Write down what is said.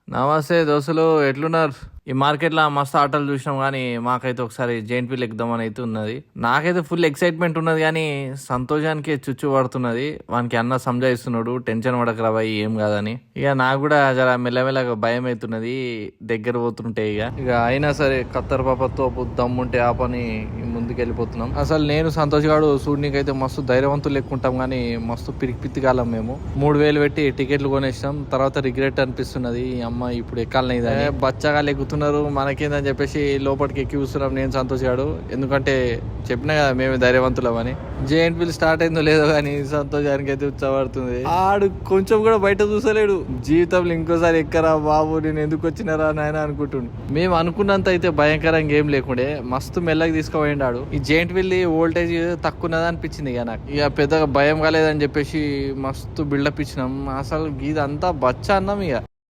నమస్తే దోస్తులు, ఎట్లున్నారు? ఈ మార్కెట్లో మస్తు ఆటలు చూసినాం కానీ మాకైతే ఒకసారి జైంట్ వీల్ ఎక్కుదామని అయితే ఉన్నది. నాకైతే ఫుల్ ఎక్సైట్మెంట్ ఉన్నది కానీ సంతోషానికి చుచ్చు పడుతున్నది. వానికి అన్న సంజాయిస్తున్నాడు, టెన్షన్ పడకరా బాయ్ ఏం కాదని. ఇక నాకు కూడా జర మెల్లమెల్లగా భయం అవుతున్నది దగ్గర పోతుంటే. ఇక అయినా సరే కత్తర్ పాపతో దమ్ముంటే ఆ పని ముందుకెళ్ళిపోతున్నాం. అసలు నేను సంతోష్ గాడు చూడనీకైతే మస్తు ధైర్యవంతులు ఎక్కుంటాం కానీ మస్తు పిరికి కాలం. మేము 3,000 పెట్టి టికెట్లు కొనేసినాం. తర్వాత రిగ్రెట్ అనిపిస్తున్నది, అమ్మ ఇప్పుడు ఎక్కాలనేది. బచ్చగా ఎక్కుతున్నారు మనకేందని చెప్పేసి లోపలికి ఎక్కి చూస్తున్నాం నేను సంతోష్ గాడు. ఎందుకంటే చెప్పినా కదా మేమే ధైర్యవంతులం అని. జైంట్ వీల్ స్టార్ట్ అయిందో లేదో కానీ సంతోష్ గారికి అయితే ఉత్సాహపడుతుంది. ఆడు కొంచెం కూడా బయట చూసలేడు. జీవితంలో ఇంకోసారి ఎక్కరా బాబు, నేను ఎందుకు వచ్చినారా నాయన అనుకుంటుండు. మేము అనుకున్నంత అయితే భయంకరంగా ఏం లేకుండే, మస్తు మెల్లగా తీసుకుపోయిండాడు. ఈ జైంట్ వీల్ వోల్టేజ్ తక్కువన్నది అనిపించింది. ఇక నాకు ఇక పెద్దగా భయం కాలేదని చెప్పేసి మస్తు బిల్డప్ ఇచ్చినాం. అసలు ఇదంతా బచ్చ అన్నాం. ఇక